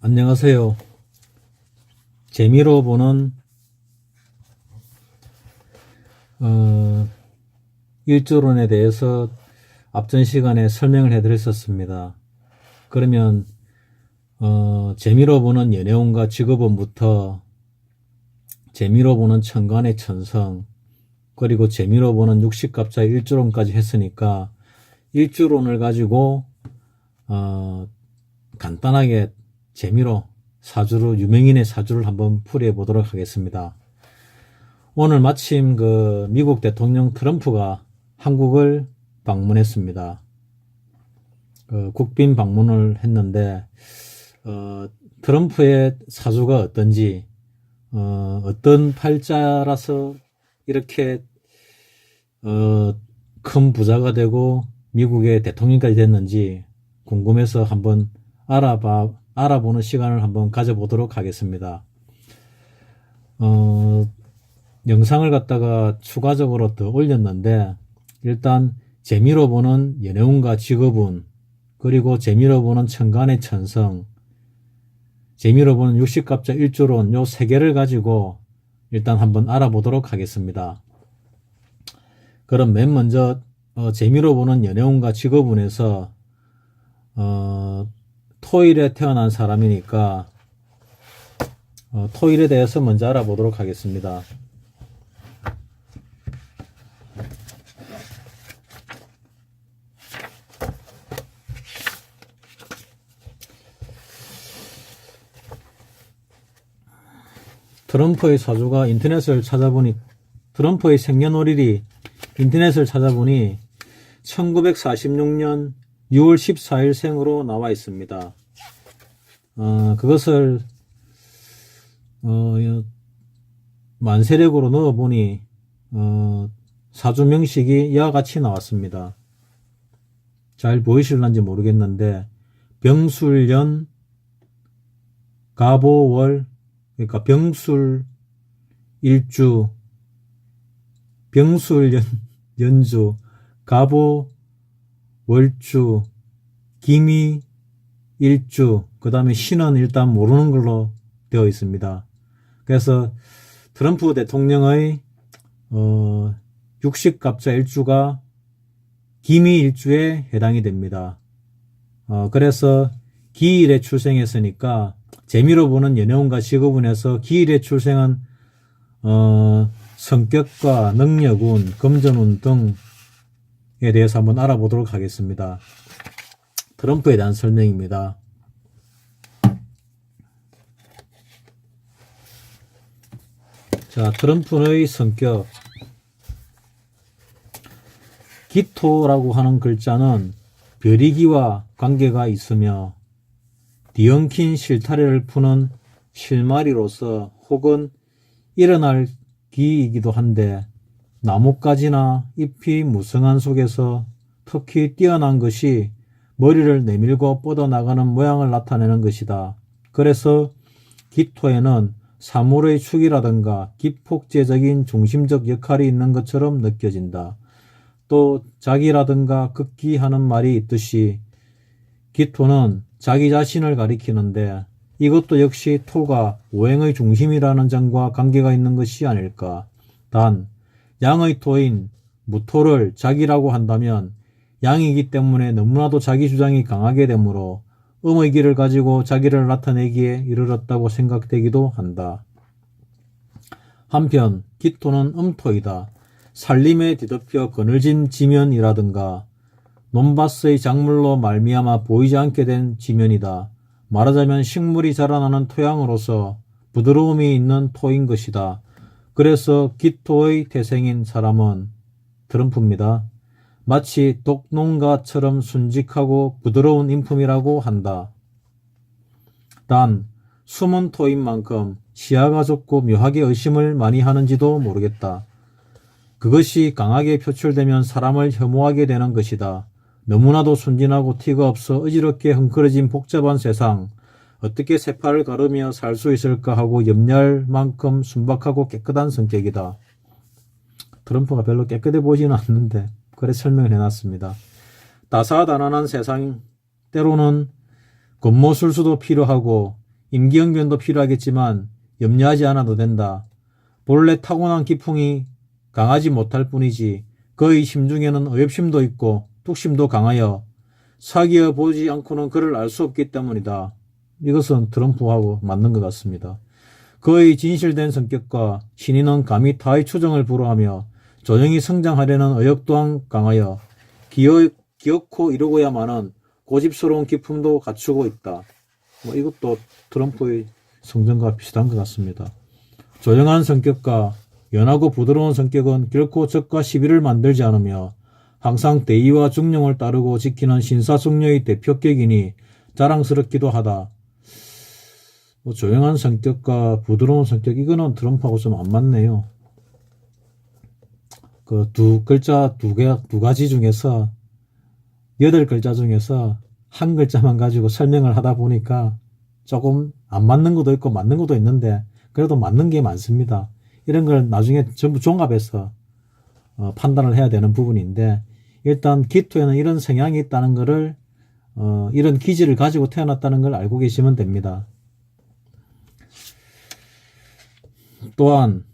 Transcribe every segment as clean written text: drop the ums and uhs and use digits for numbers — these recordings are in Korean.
안녕하세요. 재미로 보는 일조론에 대해서 앞전 시간에 설명을 해드렸었습니다. 그러면 재미로 보는 연애운과 직업운부터 재미로 보는 천간의 천성, 그리고 재미로 보는 육식갑자의 일조론까지 했으니까 일조론을 가지고 간단하게 재미로 사주를, 유명인의 사주를 한번 풀이해 보도록 하겠습니다. 오늘 마침 미국 대통령 트럼프가 한국을 방문했습니다. 국빈 방문을 했는데 트럼프의 사주가 어떤지, 어떤 팔자라서 이렇게 큰 부자가 되고 미국의 대통령까지 됐는지 궁금해서 한번 알아보는 시간을 한번 가져보도록 하겠습니다. 영상을 갖다가 추가적으로 더 올렸는데, 일단 재미로 보는 연애운과 직업운, 그리고 재미로 보는 천간의 천성, 재미로 보는 육식갑자 일조론, 요 세 개를 가지고 일단 한번 알아보도록 하겠습니다. 그럼 맨 먼저 재미로 보는 연애운과 직업운에서 토일에 태어난 사람이니까 토일에 대해서 먼저 알아보도록 하겠습니다. 트럼프의 사주가 트럼프의 생년월일이 인터넷을 찾아보니 1946년 6월 14일 생으로 나와 있습니다. 그것을 만세력으로 넣어보니 사주 명식이 이와 같이 나왔습니다. 잘 보이실런지 모르겠는데 병술년 가보월, 그러니까 병술일주, 병술연주, 가보월주, 기미일주, 그 다음에 신은 일단 모르는 걸로 되어 있습니다. 그래서 트럼프 대통령의 육식갑자 일주가 기미일주에 해당이 됩니다. 그래서 기일에 출생했으니까 재미로 보는 연애운과 직업운에서 기일에 출생한 성격과 능력운, 금전운 등에 대해서 한번 알아보도록 하겠습니다. 트럼프에 대한 설명입니다. 자, 트럼프의 성격. 기토라고 하는 글자는 벼리기와 관계가 있으며 뒤엉킨 실타래를 푸는 실마리로서 혹은 일어날 기이기도 한데 나뭇가지나 잎이 무성한 속에서 특히 뛰어난 것이 머리를 내밀고 뻗어나가는 모양을 나타내는 것이다. 그래서 기토에는 사물의 축이라든가 기폭제적인 중심적 역할이 있는 것처럼 느껴진다. 또 자기라든가 극기하는 말이 있듯이 기토는 자기 자신을 가리키는데 이것도 역시 토가 오행의 중심이라는 점과 관계가 있는 것이 아닐까. 단 양의 토인 무토를 자기라고 한다면 양이기 때문에 너무나도 자기 주장이 강하게 되므로 음의 기를 가지고 자기를 나타내기에 이르렀다고 생각되기도 한다. 한편 기토는 음토이다. 살림에 뒤덮여 그늘진 지면이라든가 논밭의 작물로 말미암아 보이지 않게 된 지면이다. 말하자면 식물이 자라나는 토양으로서 부드러움이 있는 토인 것이다. 그래서 기토의 태생인 사람은 트럼프입니다. 마치 독농가처럼 순직하고 부드러운 인품이라고 한다. 단 숨은 토인 만큼 시야가 좁고 묘하게 의심을 많이 하는지도 모르겠다. 그것이 강하게 표출되면 사람을 혐오하게 되는 것이다. 너무나도 순진하고 티가 없어 어지럽게 헝클어진 복잡한 세상, 어떻게 세파를 가르며 살 수 있을까 하고 염려할 만큼 순박하고 깨끗한 성격이다. 트럼프가 별로 깨끗해 보이지는 않는데 그래 설명을 해놨습니다. 다사다난한 세상, 때로는 겉모술수도 필요하고 임기응변도 필요하겠지만 염려하지 않아도 된다. 본래 타고난 기풍이 강하지 못할 뿐이지 그의 심중에는 의협심도 있고 뚝심도 강하여 사귀어 보지 않고는 그를 알 수 없기 때문이다. 이것은 트럼프하고 맞는 것 같습니다. 그의 진실된 성격과 신인은 감히 타의 추정을 불허하며 조용히 성장하려는 의욕 또한 강하여 기어코 이루고야만은 고집스러운 기품도 갖추고 있다. 이것도 트럼프의 성정과 비슷한 것 같습니다. 조용한 성격과 연하고 부드러운 성격은 결코 적과 시비를 만들지 않으며 항상 대의와 중용을 따르고 지키는 신사숙녀의 대표격이니 자랑스럽기도 하다. 조용한 성격과 부드러운 성격, 이거는 트럼프하고 좀 안 맞네요. 그 두 가지 중에서 8글자 중에서 한 글자만 가지고 설명을 하다 보니까 조금 안 맞는 것도 있고 맞는 것도 있는데 그래도 맞는 게 많습니다. 이런 걸 나중에 전부 종합해서 판단을 해야 되는 부분인데, 일단 기토에는 이런 성향이 있다는 것을 이런 기질을 가지고 태어났다는 걸 알고 계시면 됩니다. 또한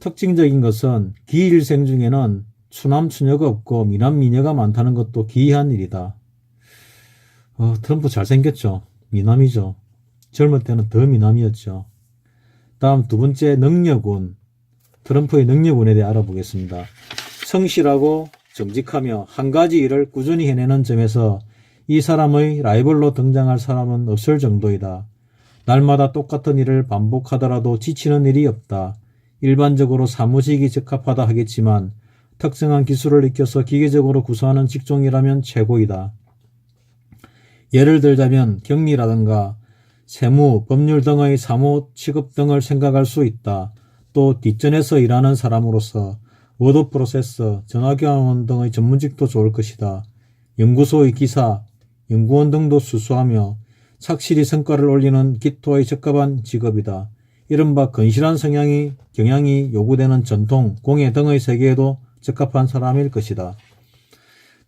특징적인 것은 기일생 중에는 추남 추녀가 없고 미남 미녀가 많다는 것도 기이한 일이다. 트럼프 잘생겼죠. 미남이죠. 젊을 때는 더 미남이었죠. 다음 두 번째 능력운. 트럼프의 능력운에 대해 알아보겠습니다. 성실하고 정직하며 한 가지 일을 꾸준히 해내는 점에서 이 사람의 라이벌로 등장할 사람은 없을 정도이다. 날마다 똑같은 일을 반복하더라도 지치는 일이 없다. 일반적으로 사무직이 적합하다 하겠지만 특정한 기술을 익혀서 기계적으로 구사하는 직종이라면 최고이다. 예를 들자면 격리라든가 세무, 법률 등의 사무 취급 등을 생각할 수 있다. 또 뒷전에서 일하는 사람으로서 워드 프로세서, 전화교환원 등의 전문직도 좋을 것이다. 연구소의 기사, 연구원 등도 수수하며 착실히 성과를 올리는 기토의 적합한 직업이다. 이른바 건실한 경향이 요구되는 전통, 공예 등의 세계에도 적합한 사람일 것이다.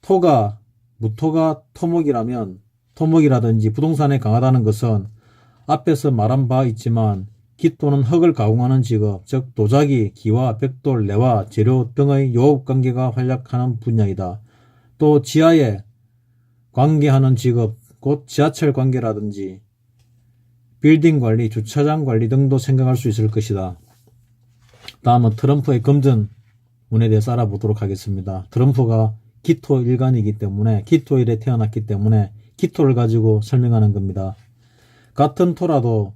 토가, 무토가 토목이라면 토목이라든지 부동산에 강하다는 것은 앞에서 말한 바 있지만 기토는 흙을 가공하는 직업, 즉 도자기, 기와, 벽돌, 레와, 재료 등의 요업관계가 활약하는 분야이다. 또 지하에 관계하는 직업, 곧 지하철 관계라든지 빌딩 관리, 주차장 관리 등도 생각할 수 있을 것이다. 다음은 트럼프의 금전운에 대해서 알아보도록 하겠습니다. 트럼프가 기토 일간이기 때문에, 기토일에 태어났기 때문에 기토를 가지고 설명하는 겁니다. 같은 토라도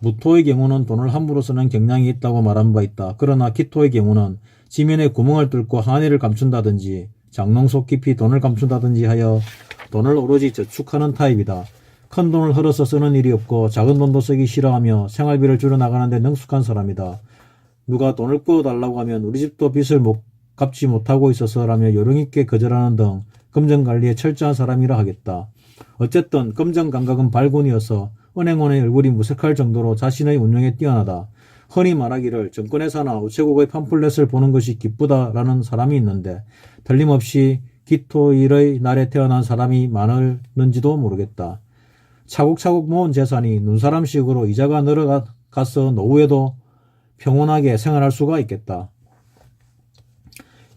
무토의 경우는 돈을 함부로 쓰는 경향이 있다고 말한 바 있다. 그러나 기토의 경우는 지면에 구멍을 뚫고 한의를 감춘다든지 장롱 속 깊이 돈을 감춘다든지 하여 돈을 오로지 저축하는 타입이다. 큰 돈을 흘어서 쓰는 일이 없고 작은 돈도 쓰기 싫어하며 생활비를 줄여나가는 데 능숙한 사람이다. 누가 돈을 꾸어달라고 하면 우리 집도 빚을 갚지 못하고 있어서라며 요령있게 거절하는 등 금전관리에 철저한 사람이라 하겠다. 어쨌든 금전감각은 발군이어서 은행원의 얼굴이 무색할 정도로 자신의 운용에 뛰어나다. 흔히 말하기를 정권회사나 우체국의 팜플렛을 보는 것이 기쁘다라는 사람이 있는데 틀림없이 기토일의 날에 태어난 사람이 많을는지도 모르겠다. 차곡차곡 모은 재산이 눈사람식으로 이자가 늘어가서 노후에도 평온하게 생활할 수가 있겠다.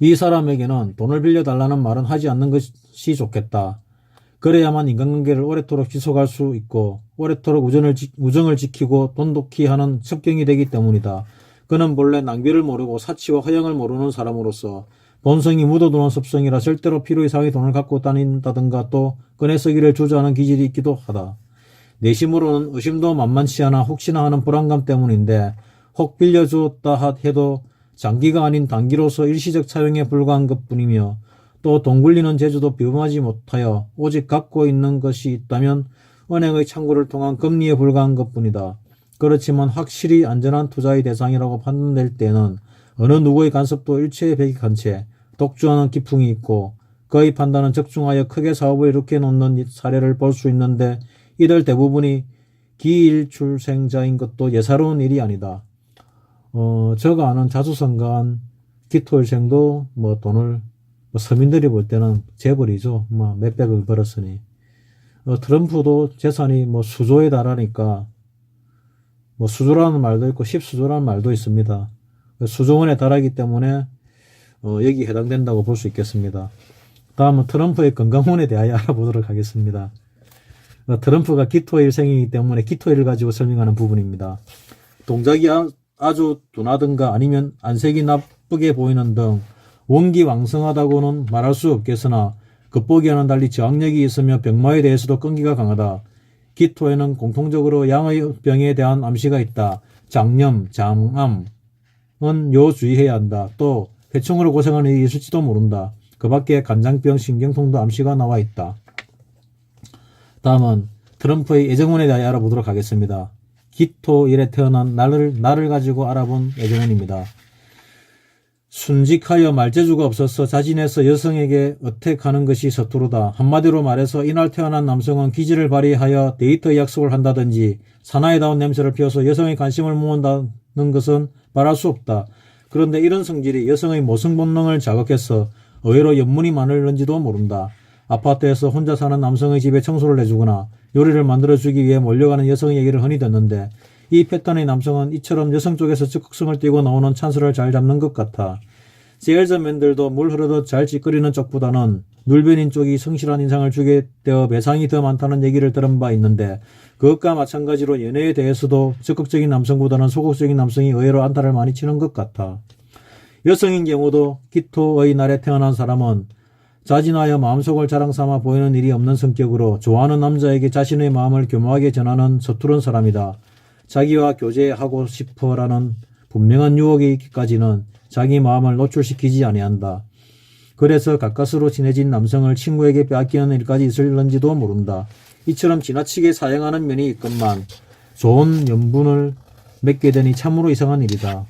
이 사람에게는 돈을 빌려달라는 말은 하지 않는 것이 좋겠다. 그래야만 인간관계를 오래도록 지속할 수 있고 오래도록 우정을 지키고 돈독히 하는 습경이 되기 때문이다. 그는 본래 낭비를 모르고 사치와 허영을 모르는 사람으로서 본성이 묻어두는 습성이라 절대로 필요 이상의 돈을 갖고 다닌다든가 또 꺼내 쓰기를 주저하는 기질이 있기도 하다. 내심으로는 의심도 만만치 않아 혹시나 하는 불안감 때문인데 혹 빌려주었다 해도 장기가 아닌 단기로서 일시적 차용에 불과한 것뿐이며 또 돈 굴리는 재주도 비범하지 못하여 오직 갖고 있는 것이 있다면 은행의 창구를 통한 금리에 불과한 것뿐이다. 그렇지만 확실히 안전한 투자의 대상이라고 판단될 때는 어느 누구의 간섭도 일체에 배격한 채 독주하는 기풍이 있고 그의 판단은 적중하여 크게 사업을 일으켜 놓는 사례를 볼 수 있는데 이들 대부분이 기일출생자인 것도 예사로운 일이 아니다. 제가 아는 자수성가한 기토일생도 돈을 서민들이 볼 때는 재벌이죠. 몇백을 벌었으니. 트럼프도 재산이 수조에 달하니까 뭐 수조라는 말도 있고 10수조라는 말도 있습니다. 수조원에 달하기 때문에 여기 해당된다고 볼 수 있겠습니다. 다음은 트럼프의 건강운에 대하여 알아보도록 하겠습니다. 트럼프가 기토일생이기 때문에 기토일을 가지고 설명하는 부분입니다. 동작이 아주 둔하든가 아니면 안색이 나쁘게 보이는 등 원기왕성하다고는 말할 수 없겠으나 겉보기와는 달리 저항력이 있으며 병마에 대해서도 끈기가 강하다. 기토에는 공통적으로 양의 병에 대한 암시가 있다. 장염, 장암은 요 주의해야 한다. 또 회충으로 고생하는 일이 있을지도 모른다. 그 밖에 간장병, 신경통도 암시가 나와 있다. 다음은 트럼프의 애정운에 대해 알아보도록 하겠습니다. 기토일에 태어난 나를 가지고 알아본 애정운입니다. 순직하여 말재주가 없어서 자진해서 여성에게 어택하는 것이 서투르다. 한마디로 말해서 이날 태어난 남성은 기질을 발휘하여 데이트 약속을 한다든지 사나이다운 냄새를 피워서 여성의 관심을 모은다는 것은 말할 수 없다. 그런데 이런 성질이 여성의 모성 본능을 자극해서 의외로 연문이 많을는지도 모른다. 아파트에서 혼자 사는 남성의 집에 청소를 해주거나 요리를 만들어주기 위해 몰려가는 여성의 얘기를 흔히 듣는데 이 패턴의 남성은 이처럼 여성 쪽에서 적극성을 띠고 나오는 찬스를 잘 잡는 것 같아. 세일즈맨들도 물 흐르듯 잘 찌끄리는 쪽보다는 눌변인 쪽이 성실한 인상을 주게 되어 매상이 더 많다는 얘기를 들은 바 있는데 그것과 마찬가지로 연애에 대해서도 적극적인 남성보다는 소극적인 남성이 의외로 안타를 많이 치는 것 같아. 여성인 경우도 기토의 날에 태어난 사람은 자진하여 마음속을 자랑 삼아 보이는 일이 없는 성격으로 좋아하는 남자에게 자신의 마음을 교묘하게 전하는 서투른 사람이다. 자기와 교제하고 싶어라는 분명한 유혹이 있기까지는 자기 마음을 노출시키지 아니한다. 그래서 가까스로 친해진 남성을 친구에게 빼앗기는 일까지 있을는지도 모른다. 이처럼 지나치게 사양하는 면이 있건만 좋은 연분을 맺게 되니 참으로 이상한 일이다.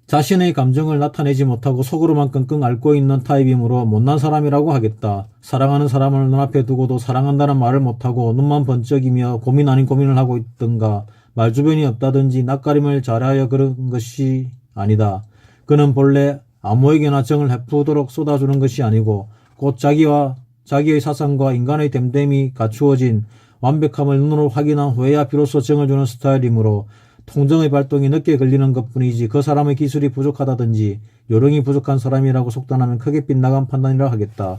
자신의 감정을 나타내지 못하고 속으로만 끙끙 앓고 있는 타입이므로 못난 사람이라고 하겠다. 사랑하는 사람을 눈앞에 두고도 사랑한다는 말을 못하고 눈만 번쩍이며 고민 아닌 고민을 하고 있던가 말주변이 없다든지 낯가림을 잘하여 그런 것이 아니다. 그는 본래 아무에게나 정을 해프도록 쏟아주는 것이 아니고 곧 자기의 사상과 인간의 됨됨이 갖추어진 완벽함을 눈으로 확인한 후에야 비로소 정을 주는 스타일이므로 통정의 발동이 늦게 걸리는 것뿐이지 그 사람의 기술이 부족하다든지 요령이 부족한 사람이라고 속단하면 크게 빗나간 판단이라 하겠다.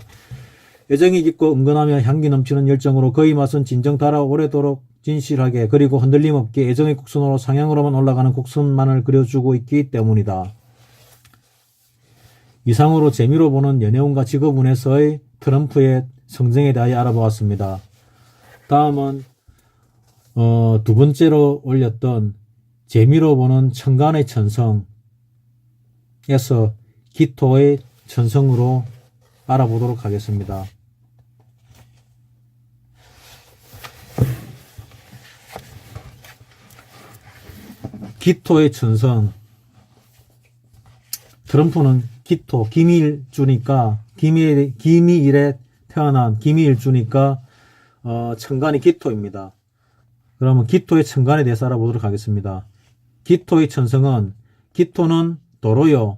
애정이 깊고 은근하며 향기 넘치는 열정으로 그의 맛은 진정 달아 오래도록 진실하게 그리고 흔들림 없게 애정의 곡선으로 상향으로만 올라가는 곡선만을 그려주고 있기 때문이다. 이상으로 재미로 보는 연애운과 직업운에서의 트럼프의 성정에 대하여 알아보았습니다. 다음은 두 번째로 올렸던 재미로 보는 천간의 천성에서 기토의 천성으로 알아보도록 하겠습니다. 기토의 천성. 트럼프는 기토, 기미일주니까, 기미일에 태어난 기미일주니까, 천간이 기토입니다. 그러면 기토의 천간에 대해서 알아보도록 하겠습니다. 기토의 천성은, 기토는 도로요,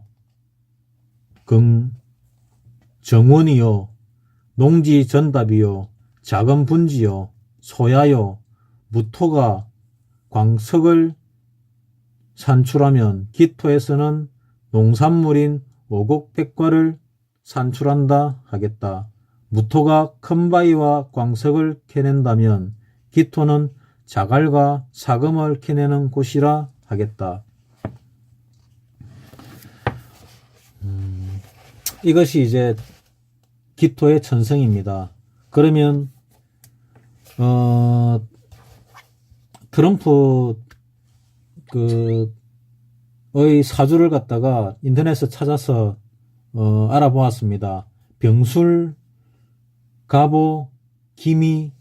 정원이요, 농지 전답이요, 작은 분지요, 소야요, 무토가 광석을 산출하면 기토에서는 농산물인 오곡백과를 산출한다 하겠다. 무토가 큰 바위와 광석을 캐낸다면 기토는 자갈과 사금을 캐내는 곳이라 하겠다. 이것이 이제 기토의 천성입니다. 그러면 트럼프 의 사주를 갖다가 인터넷에 찾아서 알아보았습니다. 병술, 갑오, 기미,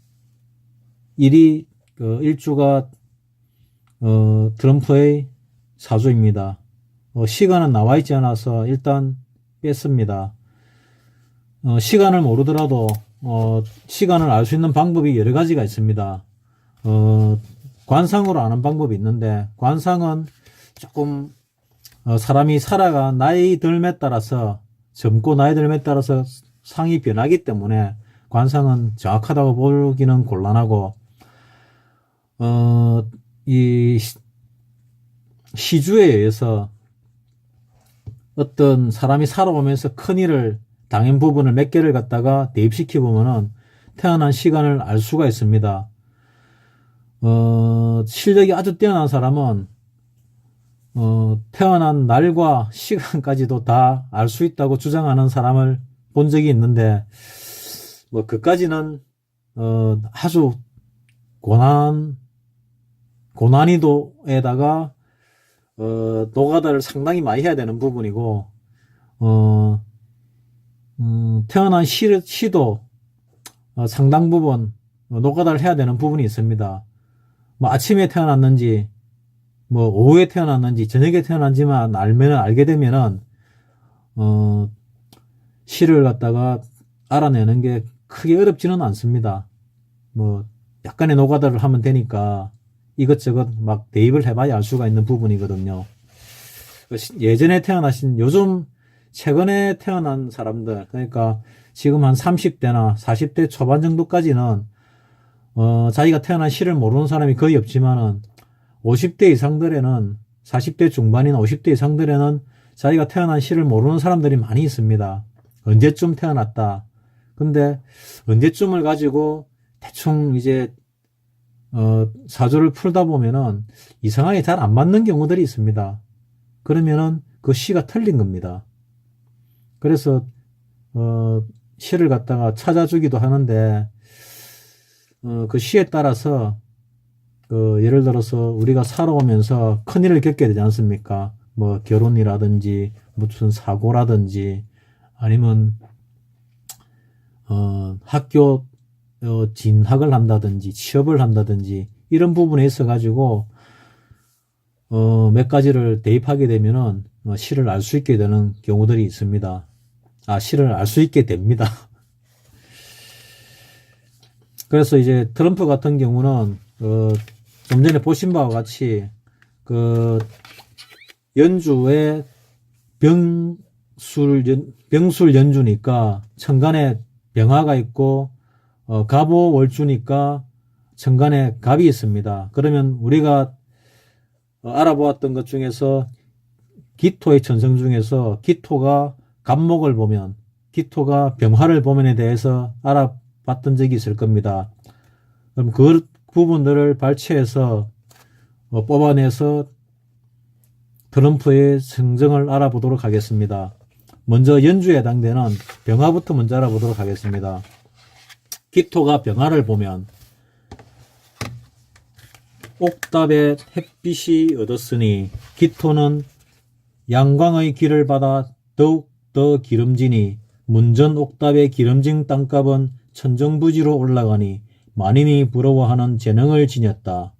일이 일주가 트럼프의 사주입니다. 시간은 나와 있지 않아서 일단 뺐습니다. 시간을 모르더라도 시간을 알 수 있는 방법이 여러 가지가 있습니다. 관상으로 아는 방법이 있는데 관상은 조금 사람이 살아가 나이 들에 따라서 젊고 나이 들에 따라서 상이 변하기 때문에 관상은 정확하다고 보기는 곤란하고 이 시주에 의해서 어떤 사람이 살아오면서 큰일을 당한 부분을 몇 개를 갖다가 대입시켜 보면은 태어난 시간을 알 수가 있습니다. 실력이 아주 뛰어난 사람은 태어난 날과 시간까지도 다 알 수 있다고 주장하는 사람을 본 적이 있는데, 뭐 그까지는 아주 고난이도에다가 노가다를 상당히 많이 해야 되는 부분이고, 태어난 시도 상당 부분 노가다를 해야 되는 부분이 있습니다. 뭐 아침에 태어났는지 뭐 오후에 태어났는지 저녁에 태어난지만 알게 되면은 시를 갖다가 알아내는 게 크게 어렵지는 않습니다. 뭐 약간의 노가다를 하면 되니까 이것저것 막 대입을 해봐야 알 수가 있는 부분이거든요. 예전에 태어나신, 요즘 최근에 태어난 사람들, 그러니까 지금 한 30대나 40대 초반 정도까지는 자기가 태어난 시를 모르는 사람이 거의 없지만은 50대 이상들에는, 40대 중반이나 50대 이상들에는 자기가 태어난 시를 모르는 사람들이 많이 있습니다. 언제쯤 태어났다. 근데 언제쯤을 가지고 대충 이제 사주를 풀다 보면은 이상하게 잘 안 맞는 경우들이 있습니다. 그러면은 그 시가 틀린 겁니다. 그래서 시를 갖다가 찾아주기도 하는데, 그 시에 따라서 예를 들어서 우리가 살아오면서 큰일을 겪게 되지 않습니까? 뭐 결혼이라든지 무슨 사고라든지 아니면 학교 진학을 한다든지 취업을 한다든지 이런 부분에 있어 가지고 몇 가지를 대입하게 되면은 시를 알 수 있게 되는 경우들이 있습니다. 시를 알 수 있게 됩니다. 그래서 이제 트럼프 같은 경우는 좀 전에 보신 바와 같이 연주에 병술 연주니까 천간에 병화가 있고 갑오월주니까 천간에 갑이 있습니다. 그러면 우리가 알아보았던 것 중에서 기토의 천성 중에서 기토가 갑목을 보면, 기토가 병화를 보면에 대해서 알아봤던 적이 있을 겁니다. 그럼 그 부분들을 발췌해서 뽑아내서 트럼프의 성정을 알아보도록 하겠습니다. 먼저 연주에 해당되는 병화부터 먼저 알아보도록 하겠습니다. 기토가 병화를 보면 옥답에 햇빛이 얻었으니 기토는 양광의 길을 받아 더욱 더 기름지니 문전 옥답의 기름진 땅값은 천정부지로 올라가니 만인이 부러워하는 재능을 지녔다.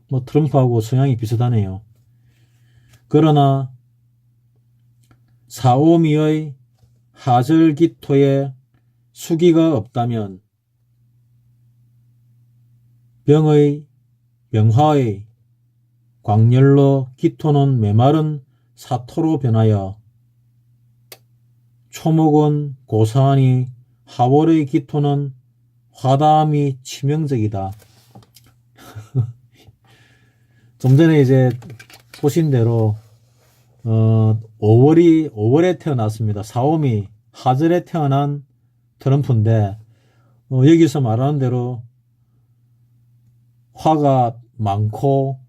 뭐 트럼프하고 성향이 비슷하네요. 그러나 사오미의 하절기토에 수기가 없다면 병화의 광열로 기토는 메마른 사토로 변하여 초목은 고사하니 하월의 기토는 화담이 치명적이다. 좀 전에 이제 보신 대로 5월에 태어났습니다. 사오미 하절에 태어난 트럼프인데 여기서 말하는 대로 화가 많고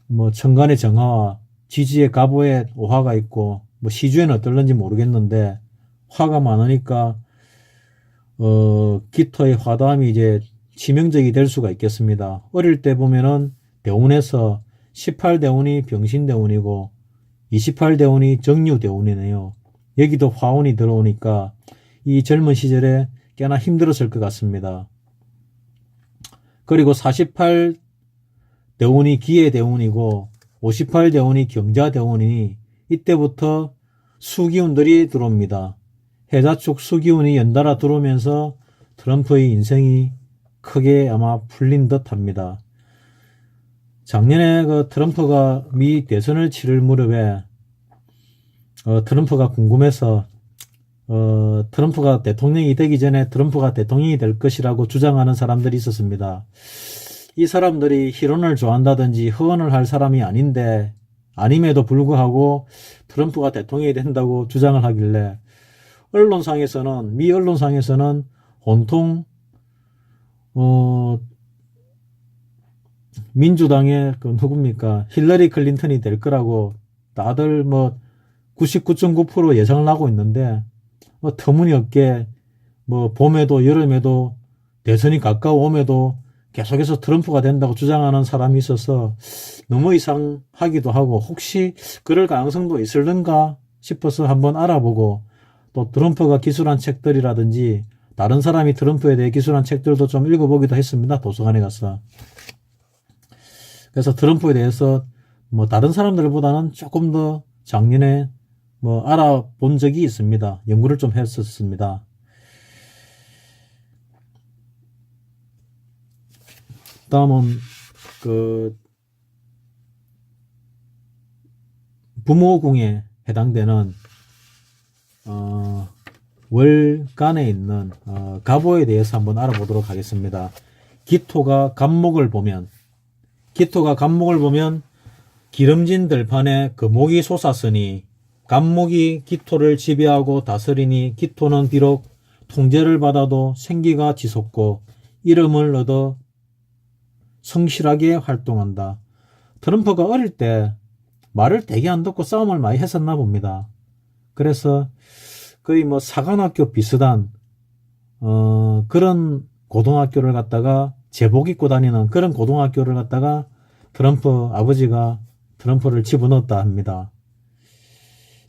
뭐 천간의 정화와 지지의 갑오에 오화가 있고 뭐 시주에는 어떨는지 모르겠는데 화가 많으니까 기토의 화담이 이제 치명적이 될 수가 있겠습니다. 어릴 때 보면은 대운에서 18대운이 병신대운이고 28대운이 정유대운이네요. 여기도 화운이 들어오니까 이 젊은 시절에 꽤나 힘들었을 것 같습니다. 그리고 48대운이 기해대운이고 58대운이 경자대운이니 이때부터 수기운들이 들어옵니다. 해자축 수기운이 연달아 들어오면서 트럼프의 인생이 크게 아마 풀린 듯 합니다. 작년에 트럼프가 미 대선을 치를 무렵에 트럼프가 궁금해서 트럼프가 대통령이 되기 전에 트럼프가 대통령이 될 것이라고 주장하는 사람들이 있었습니다. 이 사람들이 희론을 좋아한다든지 허언을 할 사람이 아님에도 불구하고 트럼프가 대통령이 된다고 주장을 하길래 미 언론상에서는 온통 민주당의 누굽니까? 힐러리 클린턴이 될 거라고 다들 99.9% 예상을 하고 있는데 터무니없게 봄에도 여름에도 대선이 가까워옴에도 계속해서 트럼프가 된다고 주장하는 사람이 있어서 너무 이상하기도 하고 혹시 그럴 가능성도 있을런가 싶어서 한번 알아보고 또 트럼프가 기술한 책들이라든지 다른 사람이 트럼프에 대해 기술한 책들도 좀 읽어보기도 했습니다. 도서관에 가서. 그래서 트럼프에 대해서 다른 사람들보다는 조금 더 작년에 알아본 적이 있습니다. 연구를 좀 했었습니다. 다음은 부모궁에 해당되는 월간에 있는 가보에 대해서 한번 알아보도록 하겠습니다. 기토가 갑목을 보면 기름진 들판에 금옥이 솟았으니 갑목이 기토를 지배하고 다스리니 기토는 비록 통제를 받아도 생기가 지솟고 이름을 얻어 성실하게 활동한다. 트럼프가 어릴 때 말을 되게 안 듣고 싸움을 많이 했었나 봅니다. 그래서 거의 사관학교 비슷한 그런 고등학교를 갔다가 제복 입고 다니는 그런 고등학교를 갔다가 트럼프 아버지가 트럼프를 집어넣었다 합니다.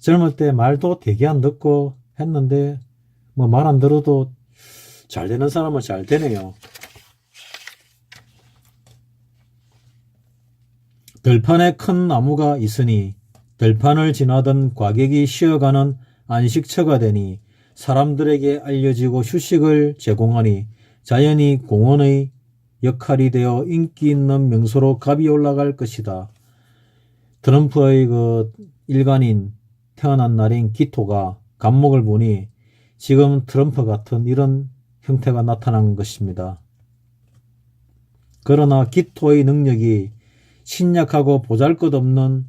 젊을 때 말도 되게 안 듣고 했는데 말 안 들어도 잘 되는 사람은 잘 되네요. 들판에 큰 나무가 있으니 들판을 지나던 과객이 쉬어가는 안식처가 되니 사람들에게 알려지고 휴식을 제공하니 자연히 공원의 역할이 되어 인기 있는 명소로 값이 올라갈 것이다. 트럼프의 일간인 태어난 날인 기토가 갑목을 보니 지금 트럼프 같은 이런 형태가 나타난 것입니다. 그러나 기토의 능력이 신약하고 보잘것없는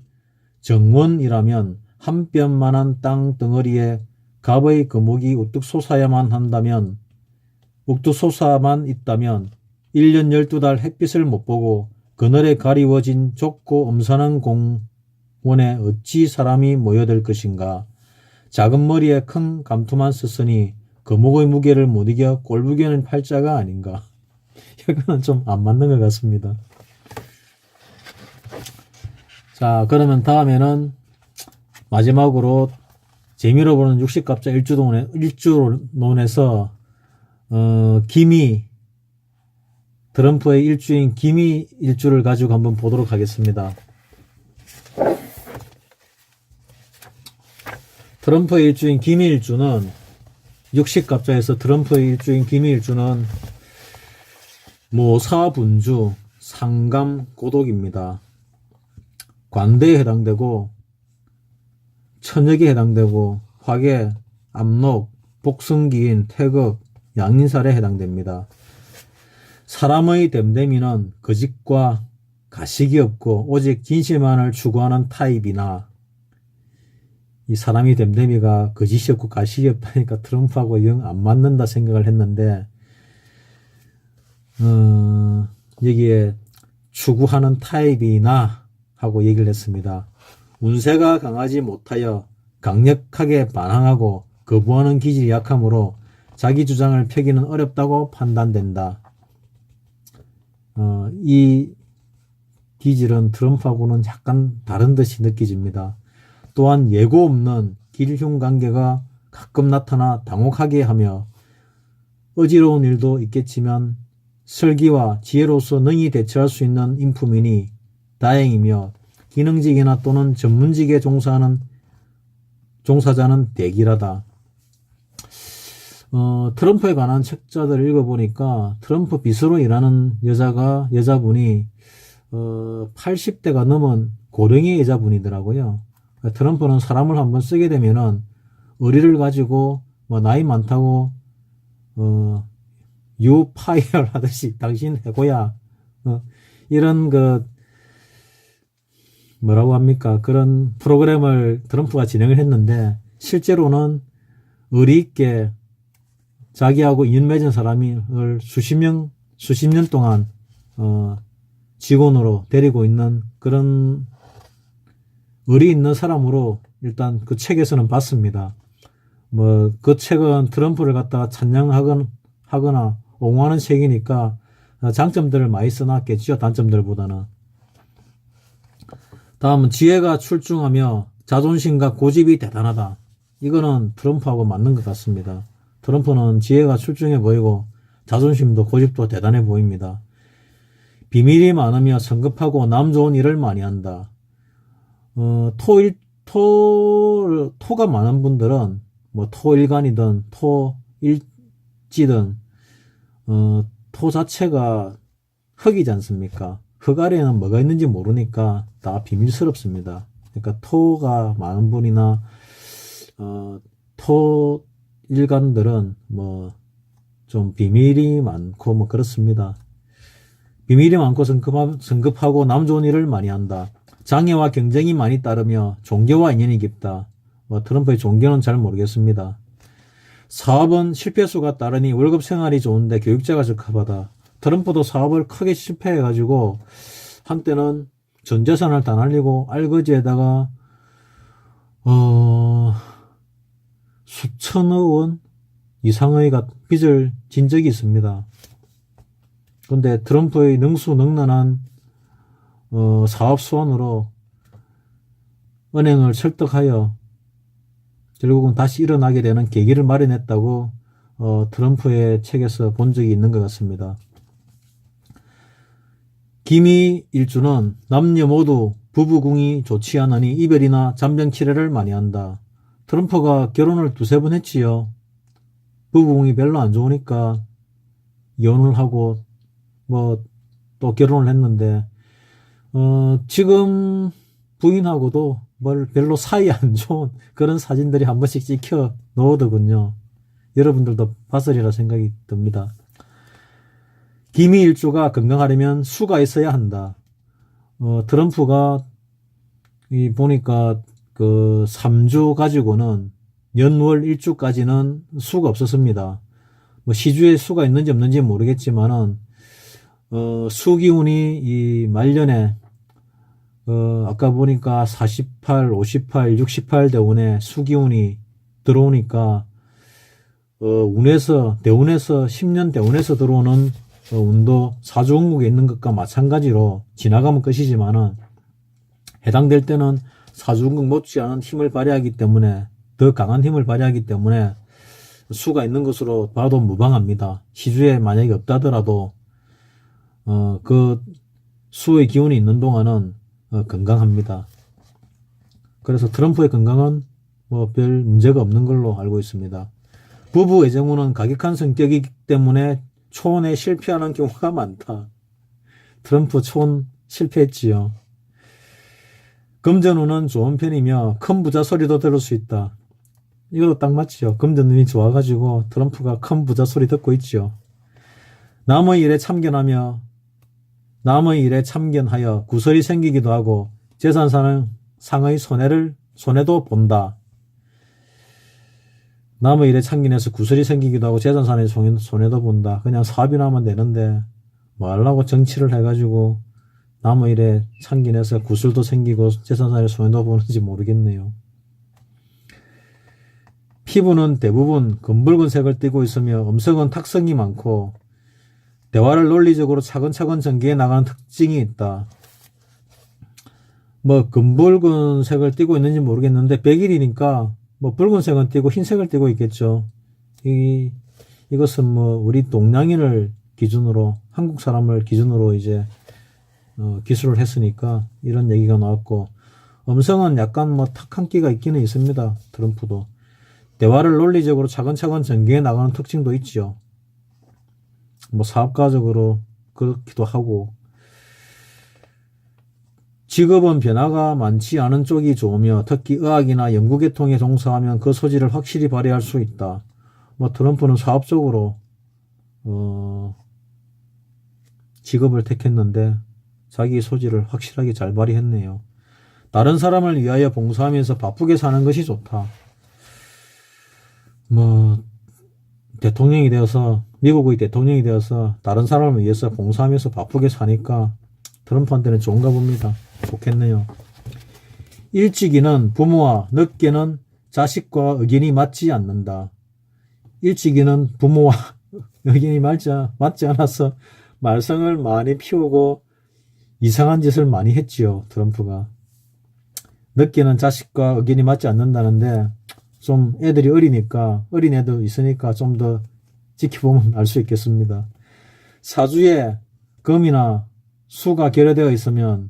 정원이라면 한 뼘만한 땅 덩어리에 갑의 금옥이 우뚝 솟아만 있다면 1년 12달 햇빛을 못 보고 그늘에 가리워진 좁고 엄선한 공원에 어찌 사람이 모여들 것인가. 작은 머리에 큰 감투만 썼으니 금옥의 무게를 못 이겨 꼴부견은 팔자가 아닌가. 이거는 좀 안 맞는 것 같습니다. 자, 그러면 다음에는 마지막으로 재미로 보는 60갑자 일주론에서 트럼프의 일주인 기미 일주를 가지고 한번 보도록 하겠습니다. 트럼프의 일주인 기미 일주는 60갑자에서 트럼프의 일주인 기미 일주는 모사분주, 상감, 고독입니다. 관대에 해당되고 천역에 해당되고 화계, 압록, 복승기인, 태극, 양인살에 해당됩니다. 사람의 됨됨이는 거짓과 가식이 없고 오직 진실만을 추구하는 타입이나 이 사람이 됨됨이가 거짓이 없고 가식이 없다니까 트럼프하고 영 안 맞는다 생각을 했는데 여기에 추구하는 타입이나 하고 얘기를 했습니다. 운세가 강하지 못하여 강력하게 반항하고 거부하는 기질이 약하므로 자기 주장을 펴기는 어렵다고 판단된다. 이 기질은 트럼프하고는 약간 다른 듯이 느껴집니다. 또한 예고 없는 길흉 관계가 가끔 나타나 당혹하게 하며 어지러운 일도 있겠지만 설기와 지혜로서 능히 대처할 수 있는 인품이니 다행이며 기능직이나 또는 전문직에 종사자는 대기라다. 트럼프에 관한 책자들을 읽어보니까 트럼프 비서로 일하는 여자분이 80대가 넘은 고령의 여자분이더라고요. 트럼프는 사람을 한번 쓰게 되면은 의리를 가지고 뭐 나이 많다고 유파이얼 하듯이 당신 해고야 이런 뭐라고 합니까? 그런 프로그램을 트럼프가 진행을 했는데 실제로는 의리 있게 자기하고 인연 맺은 사람을 수십 년 동안 직원으로 데리고 있는 그런 의리 있는 사람으로 일단 그 책에서는 봤습니다. 뭐 그 책은 트럼프를 갖다가 찬양하거나 옹호하는 책이니까 장점들을 많이 써놨겠죠. 단점들보다는. 다음은 지혜가 출중하며 자존심과 고집이 대단하다. 이거는 트럼프하고 맞는 것 같습니다. 트럼프는 지혜가 출중해 보이고 자존심도 고집도 대단해 보입니다. 비밀이 많으며 성급하고 남 좋은 일을 많이 한다. 토가 많은 분들은 뭐 토일간이든 토일지든 토 자체가 흙이지 않습니까? 흙 아래에는 뭐가 있는지 모르니까 다 비밀스럽습니다. 그러니까 토가 많은 분이나 토일간들은 뭐 좀 비밀이 많고 뭐 그렇습니다. 비밀이 많고 성급하고 남 좋은 일을 많이 한다. 장애와 경쟁이 많이 따르며 종교와 인연이 깊다. 뭐 트럼프의 종교는 잘 모르겠습니다. 사업은 실패수가 따르니 월급 생활이 좋은데 교육자가 적합하다. 트럼프도 사업을 크게 실패해가지고 한때는 전 재산을 다 날리고 알거지에다가 수천억 원 이상의 빚을 진 적이 있습니다. 그런데 트럼프의 능수능란한 사업 수완으로 은행을 설득하여 결국은 다시 일어나게 되는 계기를 마련했다고 트럼프의 책에서 본 적이 있는 것 같습니다. 기미일주는 남녀 모두 부부궁이 좋지 않으니 이별이나 잔병치레를 많이 한다. 트럼프가 결혼을 두세 번 했지요. 부부궁이 별로 안 좋으니까 이혼을 하고 뭐 또 결혼을 했는데 지금 부인하고도 별로 사이 안 좋은 그런 사진들이 한 번씩 찍혀 놓으더군요. 여러분들도 봤으리라 생각이 듭니다. 기미일주가 건강하려면 수가 있어야 한다. 트럼프가 보니까 그 3주 가지고는 연월 1주까지는 수가 없었습니다. 뭐 시주에 수가 있는지 없는지 모르겠지만은 수기운이 이 말년에 아까 보니까 48, 58, 68 대운에 수기운이 들어오니까 대운에서 10년 대운에서 들어오는 운도 사주원국에 있는 것과 마찬가지로 지나가면 끝이지만은 해당될 때는 사주원국 못지않은 힘을 발휘하기 때문에 더 강한 힘을 발휘하기 때문에 수가 있는 것으로 봐도 무방합니다. 시주에 만약에 없다더라도 그 수의 기운이 있는 동안은 건강합니다. 그래서 트럼프의 건강은 뭐 별 문제가 없는 걸로 알고 있습니다. 부부 애정운은 가격한 성격이기 때문에 초혼에 실패하는 경우가 많다. 트럼프 초혼 실패했지요. 금전운은 좋은 편이며 큰 부자 소리도 들을 수 있다. 이것도 딱 맞지요. 금전운이 좋아가지고 트럼프가 큰 부자 소리 듣고 있지요. 남의 일에 참견하여 구설이 생기기도 하고 재산상의 손해도 본다. 남의 일에 참견해서 구설이 생기기도 하고 재산상의 손해도 본다. 그냥 사업이나 하면 되는데 뭐 하려고 정치를 해가지고 남의 일에 참견해서 구설도 생기고 재산상의 손해도 보는지 모르겠네요. 피부는 대부분 검붉은 색을 띠고 있으며 음성은 탁성이 많고 대화를 논리적으로 차근차근 전개해 나가는 특징이 있다. 뭐 검붉은 색을 띠고 있는지 모르겠는데 100일이니까 뭐 붉은색은 띠고 흰색을 띠고 있겠죠. 이것은 뭐 우리 동양인을 기준으로 한국 사람을 기준으로 이제 기술을 했으니까 이런 얘기가 나왔고 음성은 약간 뭐 탁한 끼가 있기는 있습니다. 트럼프도 대화를 논리적으로 차근차근 전개해 나가는 특징도 있지요. 뭐 사업가적으로 그렇기도 하고 직업은 변화가 많지 않은 쪽이 좋으며 특히 의학이나 연구계통에 종사하면 그 소질을 확실히 발휘할 수 있다. 뭐 트럼프는 사업적으로 직업을 택했는데 자기의 소질을 확실하게 잘 발휘했네요. 다른 사람을 위하여 봉사하면서 바쁘게 사는 것이 좋다. 뭐 대통령이 되어서, 미국의 대통령이 되어서 다른 사람을 위해서 봉사하면서 바쁘게 사니까 트럼프한테는 좋은가 봅니다. 좋겠네요. 일찍이는 부모와 늦게는 자식과 의견이 맞지 않는다. 일찍이는 부모와 의견이 맞지 않아서 말썽을 많이 피우고 이상한 짓을 많이 했지요, 트럼프가. 늦게는 자식과 의견이 맞지 않는다는데, 좀 애들이 어리니까, 어린 애도 있으니까 좀 더 지켜보면 알 수 있겠습니다. 사주에 금이나 수가 결여되어 있으면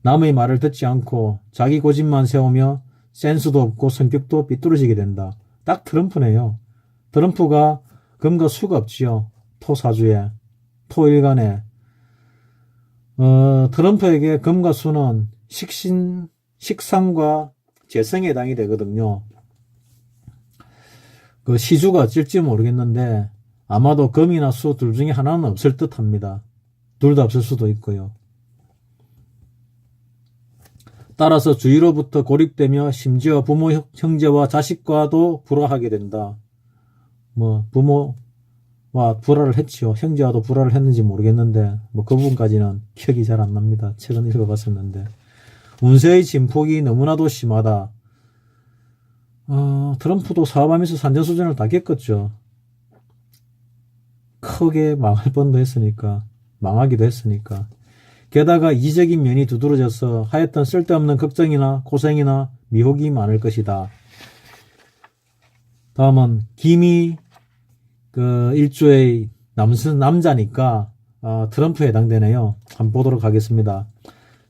남의 말을 듣지 않고 자기 고집만 세우며 센스도 없고 성격도 삐뚤어지게 된다. 딱 트럼프네요. 트럼프가 금과 수가 없지요. 토사주에, 토일간에. 트럼프에게 금과 수는 식상과 재성에 해당이 되거든요. 그 시주가 어찔지 모르겠는데 아마도 금이나 수 둘 중에 하나는 없을 듯 합니다. 둘 다 없을 수도 있고요. 따라서 주위로부터 고립되며 심지어 부모, 형제와 자식과도 불화하게 된다. 뭐 부모와 불화를 했지요. 형제와도 불화를 했는지 모르겠는데 뭐 그 부분까지는 기억이 잘 안 납니다. 최근 읽어봤었는데. 운세의 진폭이 너무나도 심하다. 트럼프도 사업하면서 산전수전을 다 겪었죠. 크게 망할 뻔도 했으니까, 망하기도 했으니까. 게다가 이적인 면이 두드러져서 하여튼 쓸데없는 걱정이나 고생이나 미혹이 많을 것이다. 다음은 김이 일조의 남자니까 트럼프에 해당되네요. 한번 보도록 하겠습니다.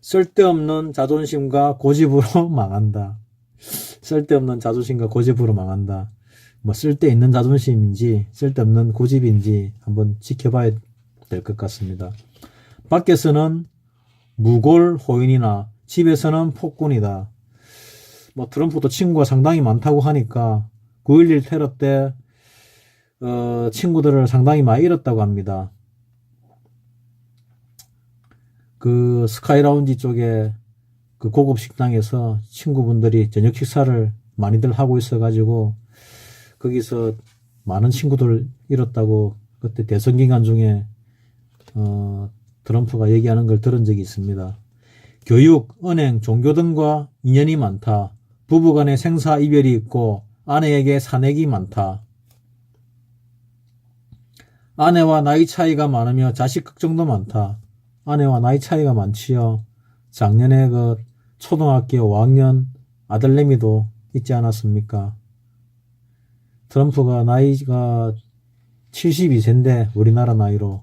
쓸데없는 자존심과 고집으로 망한다. 쓸데없는 자존심과 고집으로 망한다. 뭐 쓸데있는 자존심인지 쓸데없는 고집인지 한번 지켜봐야 될 것 같습니다. 밖에서는 무골호인이나 집에서는 폭군이다. 뭐 트럼프도 친구가 상당히 많다고 하니까 9.11 테러 때 친구들을 상당히 많이 잃었다고 합니다. 그 스카이라운지 쪽에 그 고급 식당에서 친구분들이 저녁 식사를 많이들 하고 있어가지고 거기서 많은 친구들 잃었다고 그때 대선 기간 중에 트럼프가 얘기하는 걸 들은 적이 있습니다. 교육, 은행, 종교 등과 인연이 많다. 부부간의 생사 이별이 있고 아내에게 산액이 많다. 아내와 나이 차이가 많으며 자식 걱정도 많다. 아내와 나이 차이가 많지요. 작년에 그 초등학교 5학년 아들내미도 있지 않았습니까? 트럼프가 나이가 72세인데 우리나라 나이로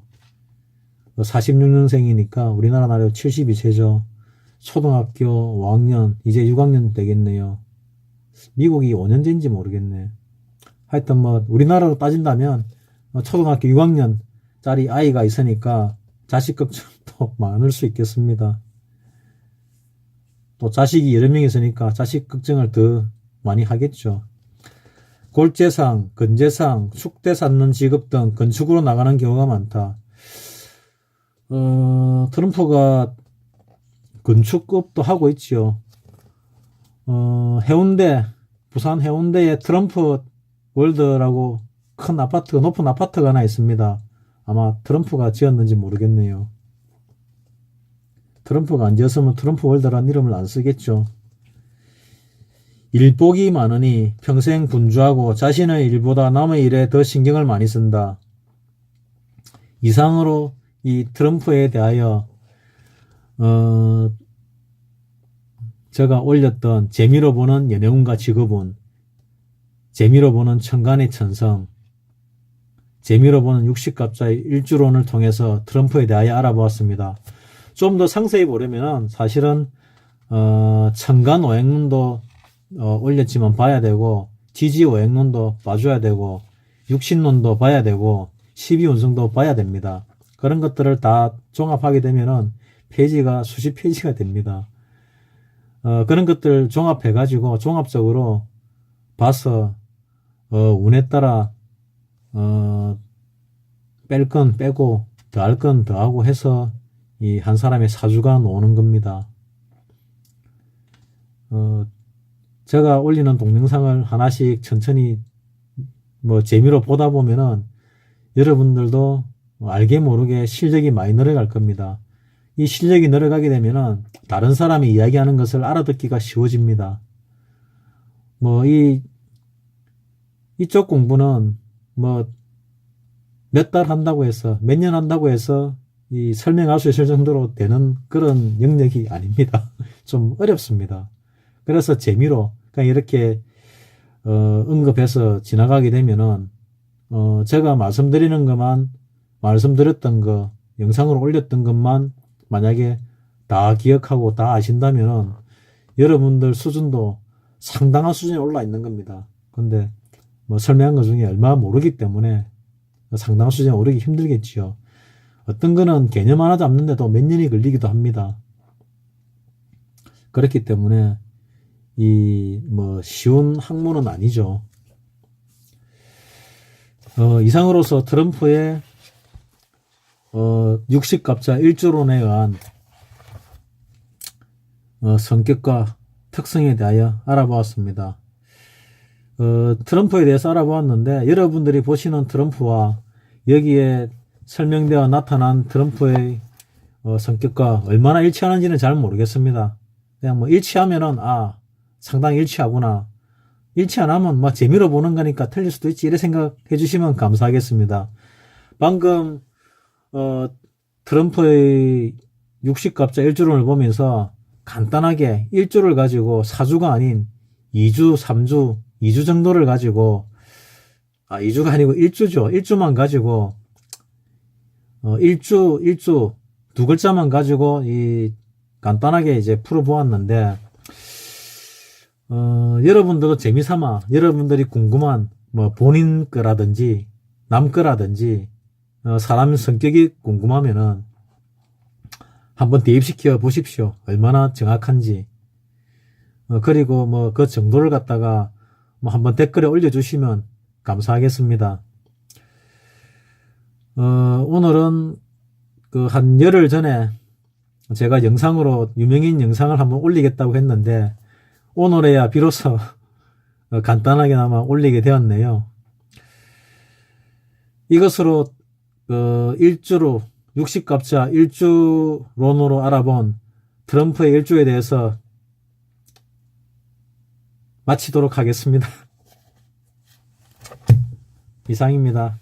46년생이니까 우리나라 나이로 72세죠. 초등학교 5학년 이제 6학년 되겠네요. 미국이 5년 전인지 모르겠네. 하여튼 뭐 우리나라로 따진다면 초등학교 6학년짜리 아이가 있으니까 자식 걱정도 많을 수 있겠습니다. 또 자식이 여러 명 있으니까 자식 걱정을 더 많이 하겠죠. 골재상, 건재상, 축대 쌓는 직업 등 건축으로 나가는 경우가 많다. 트럼프가 건축업도 하고 있지요. 해운대, 부산 해운대에 트럼프 월드라고 큰 아파트가, 높은 아파트가 하나 있습니다. 아마 트럼프가 지었는지 모르겠네요. 트럼프가 안 지었으면 트럼프 월드라는 이름을 안 쓰겠죠. 일복이 많으니 평생 분주하고 자신의 일보다 남의 일에 더 신경을 많이 쓴다. 이상으로 이 트럼프에 대하여 제가 올렸던 재미로 보는 연애운과 직업운, 재미로 보는 천간의 천성, 재미로 보는 육식갑자의 일주론을 통해서 트럼프에 대하여 알아보았습니다. 좀 더 상세히 보려면 사실은 천간 오행론도 올렸지만 봐야 되고, 지지 오행론도 봐줘야 되고, 육신론도 봐야 되고, 12운성도 봐야 됩니다. 그런 것들을 다 종합하게 되면은 페이지가 수십 페이지가 됩니다. 그런 것들 종합해가지고 종합적으로 봐서 운에 따라 뺄 건 빼고 더할 건 더하고 해서 이 한 사람의 사주가 나오는 겁니다. 제가 올리는 동영상을 하나씩 천천히 재미로 보다 보면은 여러분들도 알게 모르게 실력이 많이 늘어갈 겁니다. 이 실력이 늘어가게 되면은 다른 사람이 이야기하는 것을 알아듣기가 쉬워집니다. 이쪽 공부는 몇 달 한다고 해서, 몇 년 한다고 해서 이 설명할 수 있을 정도로 되는 그런 영역이 아닙니다. 좀 어렵습니다. 그래서 재미로 그냥 이렇게 언급해서 지나가게 되면은 제가 말씀드렸던 거, 영상으로 올렸던 것만 만약에 다 기억하고 다 아신다면은 여러분들 수준도 상당한 수준에 올라 있는 겁니다. 근데 설명한 것 중에 얼마 모르기 때문에 상당한 수준에 오르기 힘들겠지요. 어떤 거는 개념 하나 잡는데도 몇 년이 걸리기도 합니다. 그렇기 때문에 쉬운 학문은 아니죠. 이상으로서 트럼프의 60갑자 일주론에 의한 성격과 특성에 대하여 알아보았습니다. 트럼프에 대해서 알아보았는데 여러분들이 보시는 트럼프와 여기에 설명되어 나타난 트럼프의 성격과 얼마나 일치하는지는 잘 모르겠습니다. 그냥 일치하면은 상당히 일치하구나. 일치 안 하면 재미로 보는 거니까 틀릴 수도 있지, 이래 생각해 주시면 감사하겠습니다. 방금 트럼프의 60갑자 일주론을 보면서 간단하게 일주를 가지고 사주가 아닌 2주, 3주, 2주 정도를 가지고 2주가 아니고 1주죠. 1주만 가지고 1주 두 글자만 가지고 간단하게 이제 풀어보았는데 여러분들도 재미삼아 여러분들이 궁금한 본인 거라든지 남 거라든지 사람 성격이 궁금하면은 한번 대입시켜 보십시오. 얼마나 정확한지. 그리고 그 정도를 갖다가 한번 댓글에 올려주시면 감사하겠습니다. 오늘은 한 열흘 전에 제가 영상으로 유명인 영상을 한번 올리겠다고 했는데 오늘에야 비로소 간단하게나마 올리게 되었네요. 이것으로 60갑자 일주론으로 알아본 트럼프의 일주에 대해서 마치도록 하겠습니다. 이상입니다.